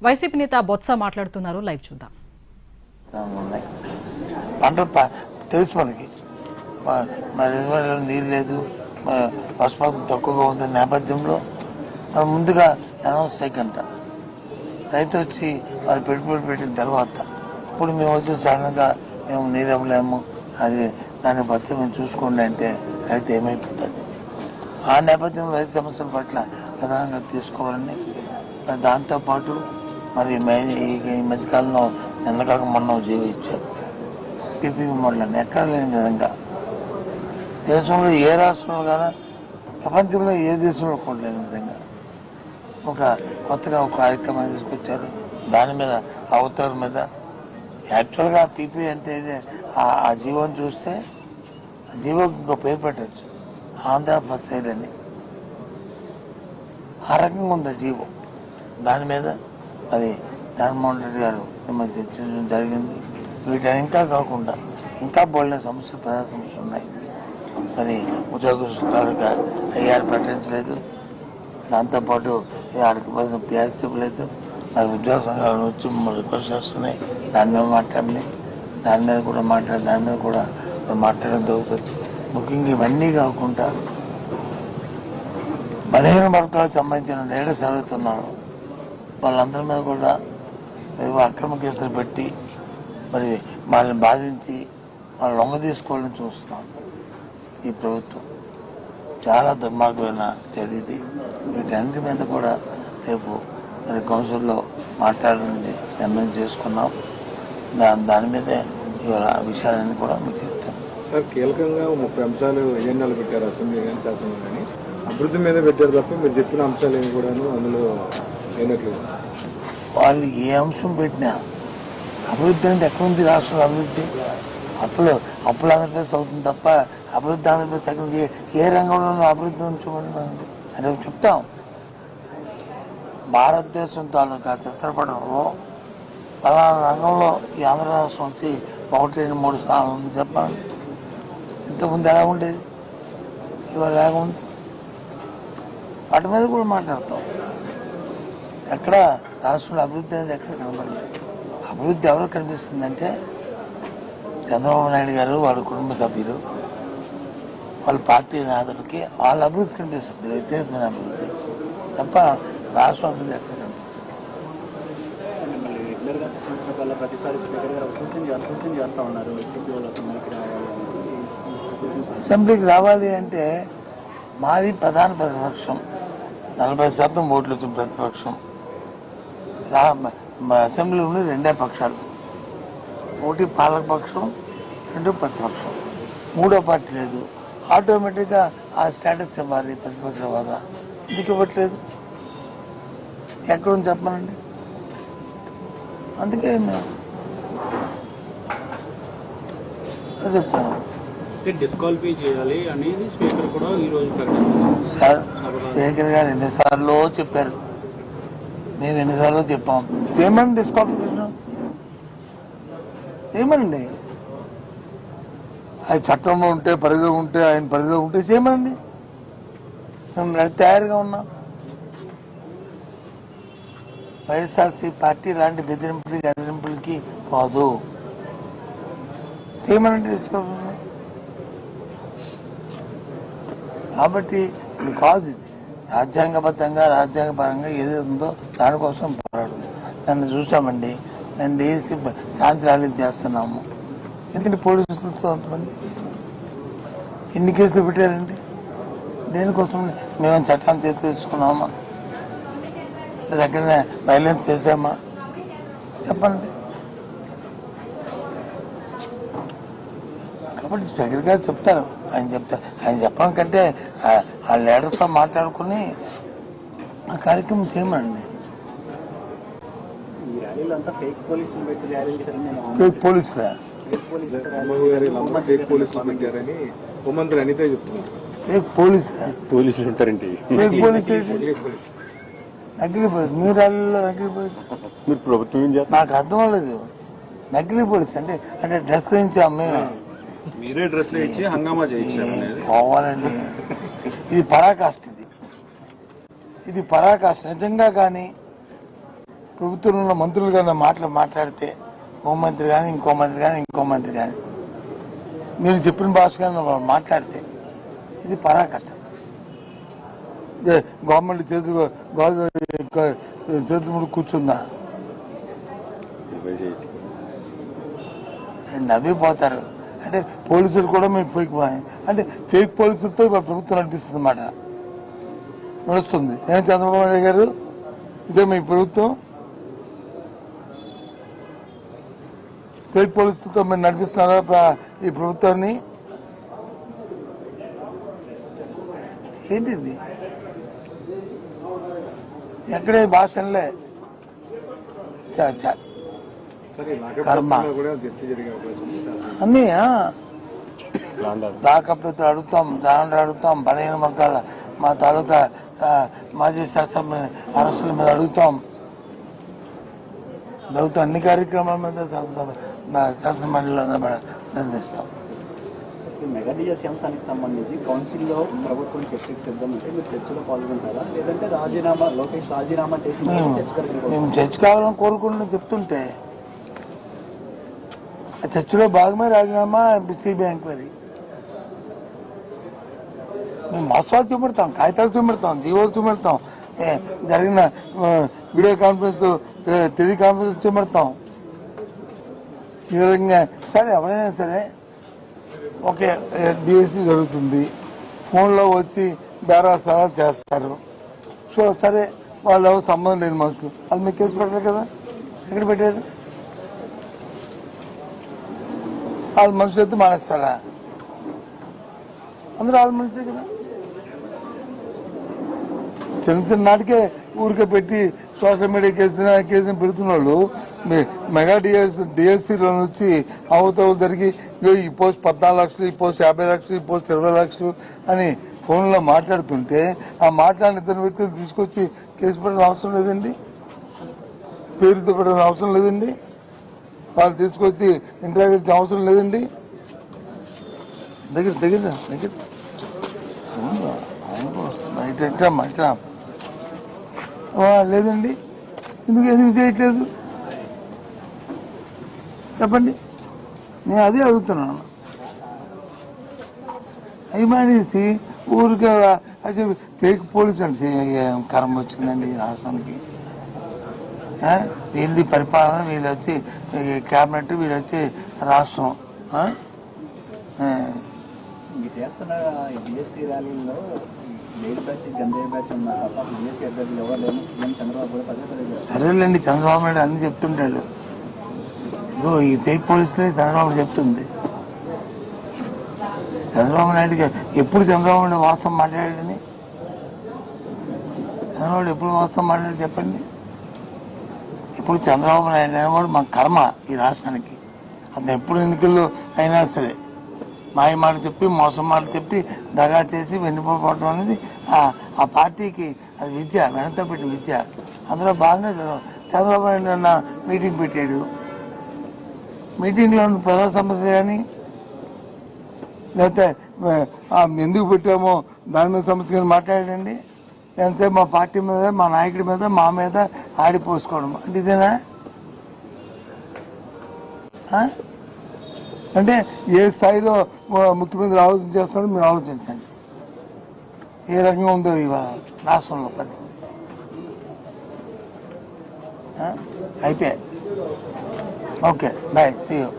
YCP నేత బొత్స మాట్లాడుతున్నారు, live చూద్దాం. పంట తెలుసు మనకి, మరి నీరు లేదు, వర్షపాతం తక్కువగా ఉంది నేపథ్యంలో మనం ముందుగా అనౌన్స్ చేయకంట రైతు వచ్చి వాళ్ళు పెట్టుబడి పెట్టిన తర్వాత ఇప్పుడు మేము వచ్చి సడన్గా మేము నీరు ఇవ్వలేము, అది దాన్ని బట్టి మేము చూసుకోండి అంటే రైతు ఏమైపోతాడు. ఆ నేపథ్యంలో రైతు సమస్యల పట్ల ప్రధానంగా తీసుకోవాలని, దాంతోపాటు మరి ఈ మధ్యకాలంలో నిన్నకాక మొన్న జీవో ఇచ్చారు పీపీ మోడల్ ఎక్కడ లేని విధంగా దేశంలో ఏ రాష్ట్రంలో కానీ ప్రపంచంలో ఏ దేశంలో కూడా లేని విధంగా కొత్తగా ఒక కార్యక్రమాన్ని తీసుకొచ్చారు. దాని మీద అవతల మీద యాక్చువల్గా పీపీ అంటే ఆ జీవోని చూస్తే జీవోకి ఇంకో పేరు పెట్టచ్చు, ఆంధ్ర ఫసైల్ అని. ఆ రకంగా ఉంది జీవో. దాని మీద అది జగన్మోహన్ రెడ్డి గారు చర్చించడం జరిగింది. వీటిని ఇంకా కాకుండా ఇంకా బోల్డెన్ సమస్యలు, ప్రజా సమస్యలు ఉన్నాయి. మరి ఉద్యోగస్తులుగా ఐఆర్ ప్రకటించలేదు, దాంతోపాటు ఆడికి పోసిన పిఆర్సీ ఇవ్వలేదు. మరి ఉద్యోగ సంఘాల నుంచి రిక్వెస్ట్ చేస్తున్నాయి, దాని మీద మాట్లాడి దాని మీద కూడా మాట్లాడడం జరుగుతుంది. ముఖ్యంగా ఇవన్నీ కాకుండా బలహీన వర్గాలకు సంబంధించిన లీడర్స్ ఎవరైతే ఉన్నారో వాళ్ళందరి మీద కూడా అక్రమ కేసులు పెట్టి మరి వాళ్ళని బాధించి వాళ్ళు లొంగ తీసుకోవాలని చూస్తున్నాం. ఈ ప్రభుత్వం చాలా దుర్మార్గమైన చర్య ఇది. వీటన్నిటి మీద కూడా రేపు మరి కౌన్సిల్లో మాట్లాడాలని నిర్ణయం చేసుకున్నాం. దాని మీదే ఇవాళ విషయాలన్నీ కూడా మీకు చెప్తాను. సార్, కీలకంగా 30 అంశాలు ఎజెండాలు పెట్టారు అసెంబ్లీ కానీ శాసనం కానీ. అభివృద్ధి మీద పెట్టారు తప్ప మీరు చెప్పిన అంశాలు ఏమి కూడా అందులో అయినట్లేదు. వాళ్ళు ఏ అంశం పెట్టినా అభివృద్ధి అంటే ఎక్కడుంది? రాష్ట్రంలో అభివృద్ధి అప్పులు ఆంధ్రప్రదేశ్ అవుతుంది తప్ప అభివృద్ధి ఆంధ్రప్రదేశ్ ఎక్కడికి ఏ రంగంలో అభివృద్ధి ఉంచుకుంటుందండి అని చెప్తాం. భారతదేశం తాలూకా చిత్రపటంలో పలానా రంగంలో ఈ ఆంధ్ర రాష్ట్రం వచ్చి 1, 2, 3 స్థానాలు ఉంది చెప్పండి. ఇంతకుముందు ఎలా ఉండేది, ఇవాళ ఎలాగ ఉంది? వాటి మీద కూడా మాట్లాడతాం. ఎక్కడ రాష్ట్రంలో అభివృద్ధి అనేది ఎక్కడ కనబడలేదు. అభివృద్ధి ఎవరు కనిపిస్తుందంటే చంద్రబాబు నాయుడు గారు, వాళ్ళ కుటుంబ సభ్యులు, వాళ్ళ పార్టీ నాయకులకి వాళ్ళ అభివృద్ధి కనిపిస్తుంది, వ్యక్తిగతమైన అభివృద్ధి తప్ప రాష్ట్ర అభివృద్ధి ఎక్కడ కనిపిస్తుంది. అసెంబ్లీకి రావాలి అంటే మాది ప్రధాన ప్రతిపక్షం, 40% ఓట్లు వచ్చిన ప్రతిపక్షం. అసెంబ్లీలో ఉన్నది 2 పక్షాలు, 1 పాలకపక్షం, 2 ప్రతిపక్షం, 3వ పార్టీ లేదు. ఆటోమేటిక్గా ఆ స్టేటస్ ఇవ్వాలి ప్రతిపక్ష హోదా. ఎందుకు ఇవ్వట్లేదు? ఎక్కడుంది చెప్పనండి. అందుకే మేము చెప్తాను. డిస్క్వాలిఫై చేయాలి అనేది స్పీకర్ కూడా ఈ రోజు సార్, స్పీకర్ గారు ఎన్నిసార్లు చెప్పారు, మేము ఎన్నిసార్లు చెప్పాం. చేయమని డిస్క్వాలిఫికేషన్ చేయమనండి. అది చట్టంలో ఉంటే, పరిధిలో ఉంటే, ఆయన పరిధిలో ఉంటే చేయమనండి. మేము తయారుగా ఉన్నాం. వైఎస్ఆర్సీ పార్టీ ఇలాంటి బెదిరింపులకి పోదు. చేయమనండి డిస్క్వాలిఫికేషన్. కాబట్టి ఇది కాదు, ఇది రాజ్యాంగబద్ధంగా రాజ్యాంగపరంగా ఏది ఉందో దానికోసం పోరాడుతుంది. నన్ను చూసామండి, నన్ను వేసి శాంతి ర్యాలీ చేస్తున్నాము. ఎందుకంటే పోలీసులతో అంతమంది ఎన్ని కేసులు పెట్టారండి? దేనికోసం? మేము చట్టాన్ని చేతిలో తీసుకున్నామా, లేదా ఎక్కడైనా వైలెన్స్ చేసామా? చెప్పండి. కాబట్టి స్పీకర్ గారు చెప్తారు, ఆయన చెప్పడం కంటే ఆ లీడర్తో మాట్లాడుకుని ఆ కార్యక్రమం చేయమండి. ఫేక్ పోలీసులా? హోంమంత్రి అనితే చెప్తున్నారు. ఫేక్ పోలీసులా? పోలీసులు ఉంటారండి. ఫేక్ పోలీసు, నకిలీ పోలీసు. మీ ర్యాలీలో నకిలీ పోలీసు మీరు ప్రభుత్వం నాకు అర్థం అవ్వలేదు. నకిలీ పోలీసు అంటే డ్రెస్ నుంచి అమ్మే మీరే డ్రెస్ ఇచ్చి హంగామా చేయించారు. పోవాలండి. ఇది పరాకాష్ట, ఇది పరాకాష్ట నిజంగా. కానీ ప్రభుత్వంలో ఉన్న మంత్రులు కానీ మాట్లాడితే హోంమంత్రి కానీ ఇంకో మంత్రి కానీ మీరు చెప్పిన భాష కానీ మాట్లాడితే ఇది పరాకష్టం. గవర్నమెంట్ చేతులు ముందు కూర్చుందా నవ్విపోతారు. అంటే పోలీసులు కూడా మేము ఫేక్ పోలీసులతో ప్రభుత్వం నడిపిస్తుంది అన్నమాట, నడుస్తుంది. ఏం చంద్రబాబు నాయుడు గారు, ఇదే మీ ప్రభుత్వం? ఫేక్ పోలీసులతో మీరు నడిపిస్తున్నారా ఈ ప్రభుత్వాన్ని? ఏంటిది? ఎక్కడే భాషలే కర్మ అన్నీ దాకప్పితో అడుగుతాం, దాని అడుగుతాం, బలహీన వర్గాల మా తాలూకా మాజీ శాసన అరెస్టుల మీద అడుగుతాం. అన్ని కార్యక్రమాల మీద శాసన మండలిలో నిర్ణయిస్తాం. మెగా డిఎస్సీ అంశానికి సంబంధించి కౌన్సిల్లో ప్రభుత్వం చర్చకు సిద్ధం అంటే మీరు చర్చలో పాల్గొంటారా, లేదంటే లోకేష్ రాజీనామా చేసి మేము చర్చ కావాలని కోరుకుంటున్నాం చెప్తుంటే ఆ చర్చలో భాగమే రాజీనామా, సిబిఐ ఎంక్వైరీ. మేము వాస్తవాలు చూపెడతాం, కాగితాలు చూపెడతాం, జీవోలు చూపెడతాం, జరిగిన వీడియో కాన్ఫరెన్స్ టెలి కాన్ఫరెన్స్ చూపెడతాం. ఈ విధంగా సరే ఎవరైనా సరే ఓకే డిఎస్సీ జరుగుతుంది, ఫోన్లో వచ్చి బేరాసారా చేస్తారు. సో సరే వాళ్ళు ఎవరు సంబంధం లేని మనుషులు, అది మీకు కేసు పెట్టారు కదా, ఎక్కడ పెట్టారు? వాళ్ళ మనుషులు అయితే మానేస్తారా? అందరూ వాళ్ళ మనుషులే కదా. చిన్న నాటికే ఊరికే పెట్టి సోషల్ మీడియా కేసుని పెడుతున్న వాళ్ళు మెగా డిఎస్సీలో నుంచి అవతవలు జరిగి ఈ పోస్ట్ 14 లక్షలు, ఈ పోస్ట్ 50 లక్షలు, ఈ పోస్ట్ 20 లక్షలు అని ఫోన్లో మాట్లాడుతుంటే ఆ మాట్లాడిన ఇద్దరు వ్యక్తులు తీసుకొచ్చి కేసు పెట్టడం అవసరం లేదండి, పేరుతో పెట్టడం అవసరం లేదండి, వాళ్ళు తీసుకొచ్చి ఇంటర్వ్యూ ఇచ్చే అవసరం లేదండి. దగ్గర లేదండి, ఎందుకు చేయట్లేదు చెప్పండి? నేను అదే అడుగుతున్నాను. అవి మానేసి ఊరికే అది ఫేక్ పోలీసు అంటే కర్మ వచ్చిందండి ఈ రాష్ట్రానికి. వీళ్ళది పరిపాలన, వీళ్ళు వచ్చి క్యాబినెట్, వీళ్ళు వచ్చి రాష్ట్రం. చేస్తున్న డిఎస్సీ ర్యాలీలో లేడీ బ్యాచ్, గంజాయి బ్యాచ్ ఉన్నారు తప్ప డిఎస్సీ అభ్యర్థులు ఎవరు లేని సీఎం చంద్రబాబు కూడా పదే సరేలేండి, చంద్రబాబు నాయుడు అన్ని చెప్తుంటాడు. ఇగో ఈ ఫేక్ పోలీసులే చంద్రబాబు చెప్తుంది. చంద్రబాబు నాయుడుకి ఎప్పుడు చంద్రబాబు నాయుడు వాస్తవం మాట్లాడాడని? చంద్రబాబు ఎప్పుడు వాస్తవం మాట్లాడాడు చెప్పండి? ఇప్పుడు చంద్రబాబు నాయుడు అనేవాడు మా కర్మ ఈ రాష్ట్రానికి. అతను ఎప్పుడు ఎన్నికల్లో అయినా సరే మాయ మాట చెప్పి, మోసం మాట చెప్పి, దగా చేసి వెన్నుపోవడం అనేది ఆ పార్టీకి అది విద్య, వెనత పెట్టి విద్య. అందులో భాగంగా చంద్రబాబు నాయుడు నిన్న మీటింగ్ పెట్టాడు. మీటింగ్లో ప్రజా సమస్య కానీ లేకపోతే ఎందుకు పెట్టామో దాని మీద సమస్య కానీ మాట్లాడండి. ఎంతసేపు మా పార్టీ మీద, మా నాయకుడి మీద, మా మీద ఆడిపోసుకోవడం అంటే ఇదేనా? అంటే ఏ స్థాయిలో ముఖ్యమంత్రి ఆలోచన చేస్తున్నాడో మీరు ఆలోచించండి. ఏ రకంగా ఉందో ఇవాళ రాష్ట్రంలో పరిస్థితి. అయిపోయాయి. Okay, bye, see you.